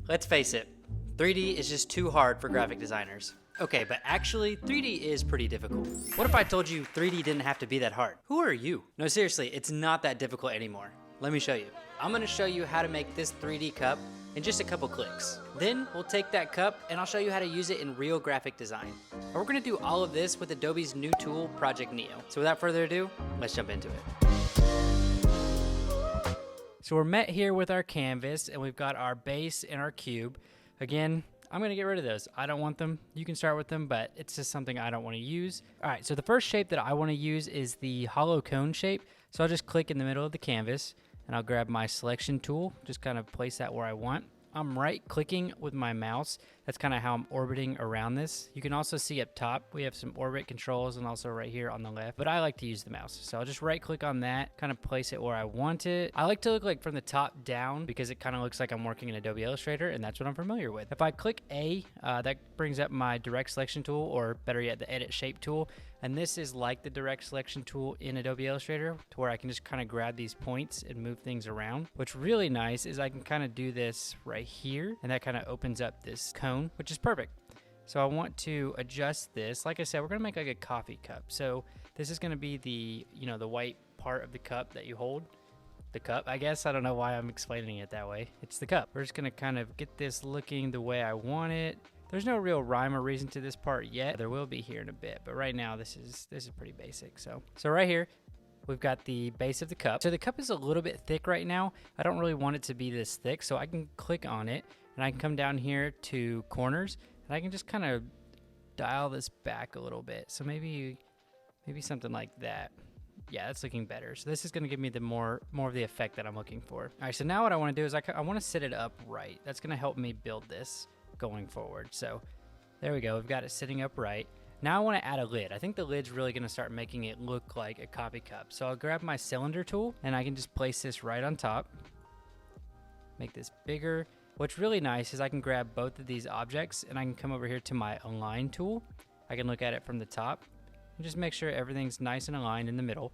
Let's face it, 3D is just too hard for graphic designers. Okay, but actually, 3D is pretty difficult. What if I told you 3D didn't have to be that hard? Who are you? No, seriously, it's not that difficult anymore. Let me show you. I'm gonna show you how to make this 3D cup in just a couple clicks. Then we'll take that cup and I'll show you how to use it in real graphic design. And we're gonna do all of this with Adobe's new tool, Project Neo. So without further ado, let's jump into it. So we're met here with our canvas and we've got our base and our cube. Again, I'm gonna get rid of those. I don't want them. You can start with them, but it's just something I don't wanna use. All right, so the first shape that I wanna use is the hollow cone shape. So I'll just click in the middle of the canvas and I'll grab my selection tool, just kind of place that where I want. I'm right clicking with my mouse. That's kind of how I'm orbiting around this. You can also see up top, we have some orbit controls and also right here on the left, but I like to use the mouse. So I'll just right click on that, kind of place it where I want it. I like to look like from the top down because it kind of looks like I'm working in Adobe Illustrator and that's what I'm familiar with. If I click A, that brings up my direct selection tool, or better yet, the edit shape tool. And this is like the direct selection tool in Adobe Illustrator to where I can just kind of grab these points and move things around. What's really nice is I can kind of do this right here and that kind of opens up this cone, which is perfect. So I want to adjust this. Like I said, we're gonna make like a coffee cup. So this is gonna be the, the white part of the cup that you hold. The cup, I guess. I don't know why I'm explaining it that way. It's the cup. We're just gonna kind of get this looking the way I want it. There's no real rhyme or reason to this part yet. There will be here in a bit, but right now this is pretty basic. So right here, we've got the base of the cup. So the cup is a little bit thick right now. I don't really want it to be this thick, so I can click on it and I can come down here to corners and I can just kind of dial this back a little bit. So maybe something like that. Yeah, that's looking better. So this is gonna give me the more of the effect that I'm looking for. All right, so now what I wanna do is I wanna set it up right. That's gonna help me build this going forward. So there we go, we've got it sitting up right. Now I want to add a lid. I think the lid's really going to start making it look like a coffee cup. So I'll grab my cylinder tool and I can just place this right on top, make this bigger. What's really nice is I can grab both of these objects and I can come over here to my align tool. I can look at it from the top and just make sure everything's nice and aligned in the middle.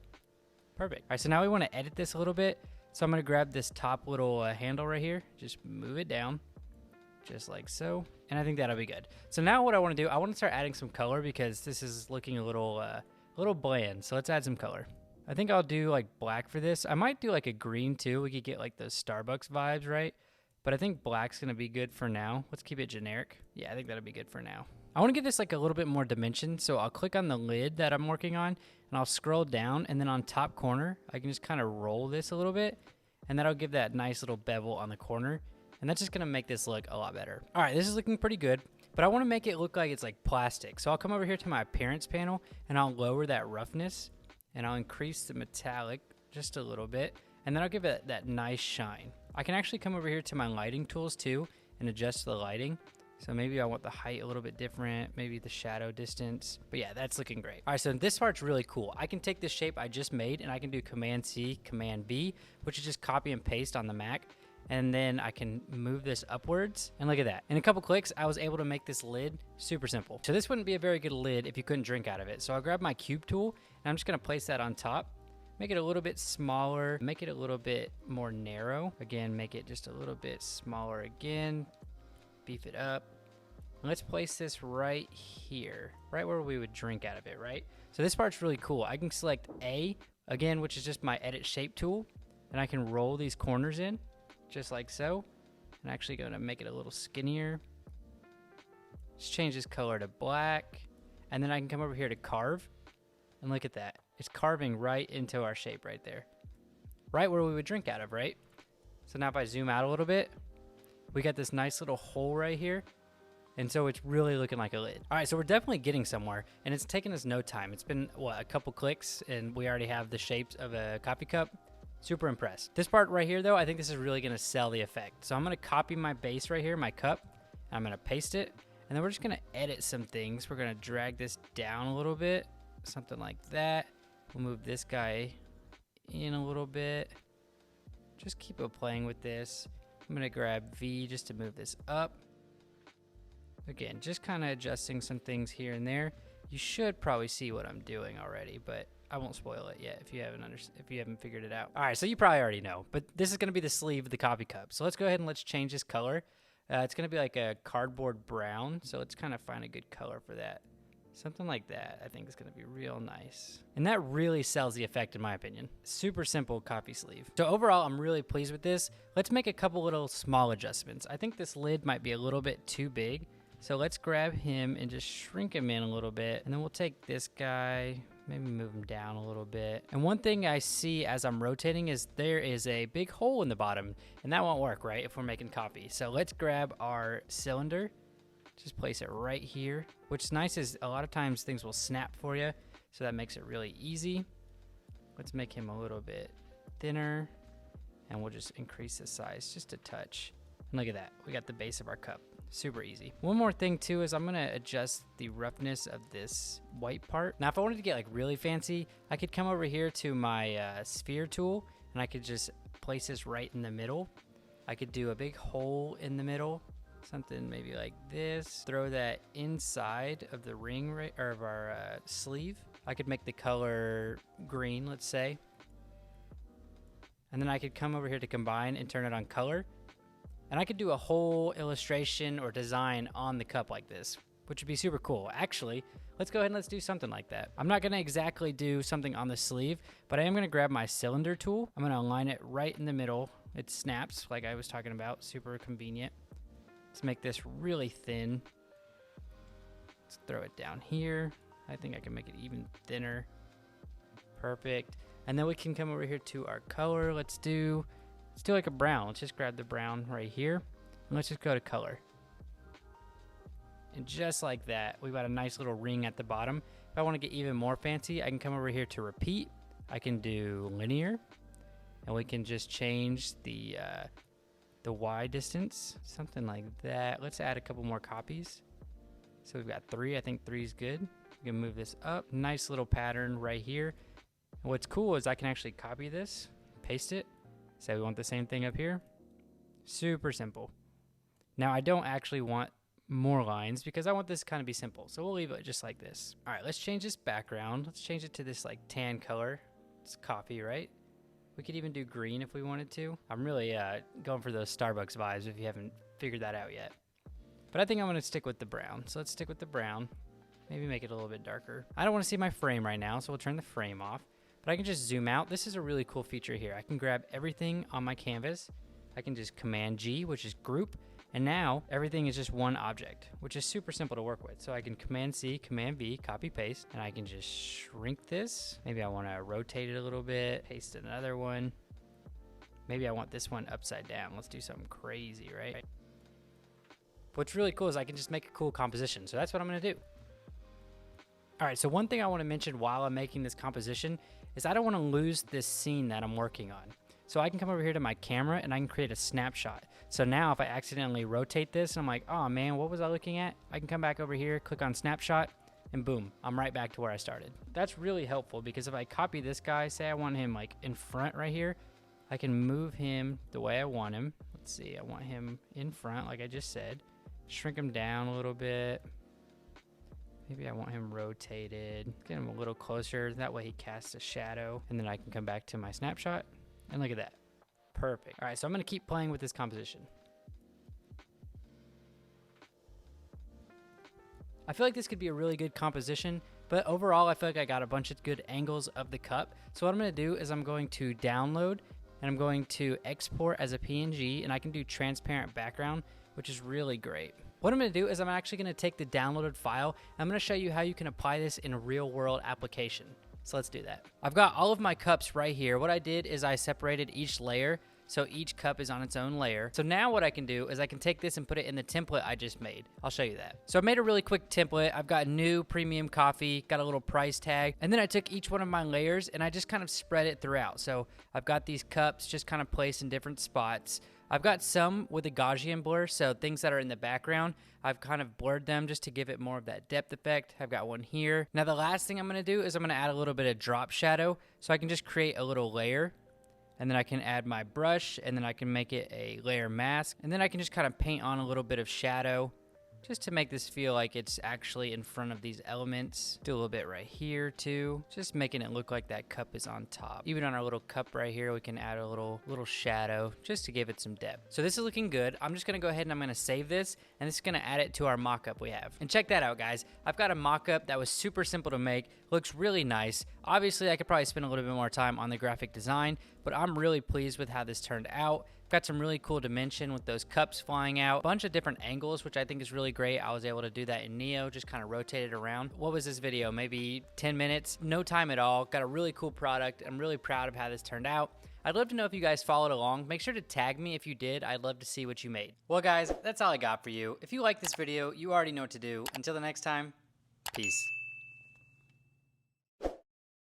Perfect. All right, so now we want to edit this a little bit. So I'm going to grab this top little handle right here, just move it down, just like so, and I think that'll be good. So now what I want to do, I want to start adding some color because this is looking a little bland. So let's add some color. I think I'll do like black for this. I might do like a green too. We could get like those Starbucks vibes, right? But I think black's gonna be good for now. Let's keep it generic. Yeah, I think that'll be good for now. I want to give this like a little bit more dimension, so I'll click on the lid that I'm working on and I'll scroll down, and then on top corner I can just kind of roll this a little bit, and that'll give that nice little bevel on the corner. And that's just gonna make this look a lot better. All right, this is looking pretty good, but I wanna make it look like it's like plastic. So I'll come over here to my appearance panel and I'll lower that roughness and I'll increase the metallic just a little bit. And then I'll give it that nice shine. I can actually come over here to my lighting tools too and adjust the lighting. So maybe I want the height a little bit different, maybe the shadow distance. But yeah, that's looking great. All right, so this part's really cool. I can take this shape I just made and I can do Command C, Command B, which is just copy and paste on the Mac. And then I can move this upwards, and look at that. In a couple clicks, I was able to make this lid super simple. So this wouldn't be a very good lid if you couldn't drink out of it. So I'll grab my cube tool, and I'm just gonna place that on top, make it a little bit smaller, make it a little bit more narrow. Again, make it just a little bit smaller again, beef it up. And let's place this right here, right where we would drink out of it, right? So this part's really cool. I can select A, again, which is just my edit shape tool, and I can roll these corners in, just like so. I'm actually going to make it a little skinnier. Just change this color to black. And then I can come over here to carve. And look at that. It's carving right into our shape right there. Right where we would drink out of, right? So now if I zoom out a little bit, we got this nice little hole right here. And so it's really looking like a lid. All right, so we're definitely getting somewhere. And it's taken us no time. It's been, what, a couple clicks, and we already have the shapes of a coffee cup. Super impressed. This part right here though, I think this is really gonna sell the effect. So I'm gonna copy my base right here, my cup, and I'm gonna paste it, and then we're just gonna edit some things. We're gonna drag this down a little bit, something like that. We'll move this guy in a little bit. Just keep playing with this. I'm gonna grab V just to move this up. Again, just kind of adjusting some things here and there. You should probably see what I'm doing already, but I won't spoil it yet if you haven't figured it out. All right, so you probably already know, but this is going to be the sleeve of the coffee cup. So let's go ahead and let's change this color. It's going to be like a cardboard brown, so let's kind of find a good color for that. Something like that I think is going to be real nice. And that really sells the effect in my opinion. Super simple coffee sleeve. So overall, I'm really pleased with this. Let's make a couple little small adjustments. I think this lid might be a little bit too big. So let's grab him and just shrink him in a little bit. And then we'll take this guy, maybe move him down a little bit. And one thing I see as I'm rotating is there is a big hole in the bottom. And that won't work, right, if we're making coffee. So let's grab our cylinder. Just place it right here. What's nice is a lot of times things will snap for you, so that makes it really easy. Let's make him a little bit thinner, and we'll just increase the size just a touch. And look at that, we got the base of our cup. Super easy. One more thing too is I'm gonna adjust the roughness of this white part. Now if I wanted to get like really fancy, I could come over here to my sphere tool, and I could just place this right in the middle. I could do a big hole in the middle, something maybe like this. Throw that inside of the ring or of our sleeve. I could make the color green, let's say. And then I could come over here to combine and turn it on color. And I could do a whole illustration or design on the cup like this, which would be super cool. Actually, let's go ahead and let's do something like that. I'm not gonna exactly do something on the sleeve, but I am gonna grab my cylinder tool. I'm gonna align it right in the middle. It snaps like I was talking about, super convenient. Let's make this really thin. Let's throw it down here. I think I can make it even thinner. Perfect. And then we can come over here to our color. Let's do like a brown. Let's just grab the brown right here. And let's just go to color. And just like that, we've got a nice little ring at the bottom. If I want to get even more fancy, I can come over here to repeat. I can do linear. And we can just change the Y distance, something like that. Let's add a couple more copies. So we've got 3. I think 3 is good. We can move this up. Nice little pattern right here. And what's cool is I can actually copy this, paste it. Say we want the same thing up here. Super simple. Now I don't actually want more lines because I want this kind of be simple. So we'll leave it just like this. All right, let's change this background. Let's change it to this like tan color. It's coffee, right? We could even do green if we wanted to. I'm really going for those Starbucks vibes if you haven't figured that out yet. But I think I'm gonna stick with the brown. So let's stick with the brown. Maybe make it a little bit darker. I don't wanna see my frame right now, so we'll turn the frame off. But I can just zoom out. This is a really cool feature here. I can grab everything on my canvas. I can just Command G, which is group. And now everything is just one object, which is super simple to work with. So I can Command C, Command V, copy paste, and I can just shrink this. Maybe I want to rotate it a little bit, paste another one. Maybe I want this one upside down. Let's do something crazy, right? What's really cool is I can just make a cool composition. So that's what I'm going to do. All right, so one thing I want to mention while I'm making this composition is I don't want to lose this scene that I'm working on. So I can come over here to my camera and I can create a snapshot. So now if I accidentally rotate this and I'm like, oh man, what was I looking at? I can come back over here, click on snapshot, and boom, I'm right back to where I started. That's really helpful because if I copy this guy, say I want him like in front right here, I can move him the way I want him. Let's see, I want him in front like I just said. Shrink him down a little bit. Maybe I want him rotated. Get him a little closer, that way he casts a shadow. And then I can come back to my snapshot. And look at that. Perfect. All right, so I'm going to keep playing with this composition. I feel like this could be a really good composition, but overall I feel like I got a bunch of good angles of the cup. So what I'm going to do is I'm going to download and I'm going to export as a PNG, and I can do transparent background, which is really great. What I'm going to do is I'm actually going to take the downloaded file and I'm going to show you how you can apply this in a real world application. So let's do that. I've got all of my cups right here. What I did is I separated each layer, so each cup is on its own layer. So now what I can do is I can take this and put it in the template I just made. I'll show you that. So I made a really quick template. I've got new premium coffee, got a little price tag, and then I took each one of my layers and I just kind of spread it throughout. So I've got these cups just kind of placed in different spots. I've got some with a Gaussian blur, so things that are in the background, I've kind of blurred them just to give it more of that depth effect. I've got one here. Now the last thing I'm going to do is I'm going to add a little bit of drop shadow, so I can just create a little layer, and then I can add my brush, and then I can make it a layer mask, and then I can just kind of paint on a little bit of shadow just to make this feel like it's actually in front of these elements. Do a little bit right here too, just making it look like that cup is on top. Even on our little cup right here, we can add a little shadow just to give it some depth. So this is looking good. I'm just gonna go ahead and I'm gonna save this, and this is gonna add it to our mock-up we have. And check that out, guys. I've got a mock-up that was super simple to make, looks really nice. Obviously, I could probably spend a little bit more time on the graphic design, but I'm really pleased with how this turned out. Got some really cool dimension with those cups flying out, a bunch of different angles, which I think is really great. I was able to do that in Neo, just kind of rotate it around. What was this video? Maybe 10 minutes, no time at all. Got a really cool product. I'm really proud of how this turned out. I'd love to know if you guys followed along. Make sure to tag me if you did. I'd love to see what you made. Well, guys, that's all I got for you. If you like this video, you already know what to do. Until the next time, peace.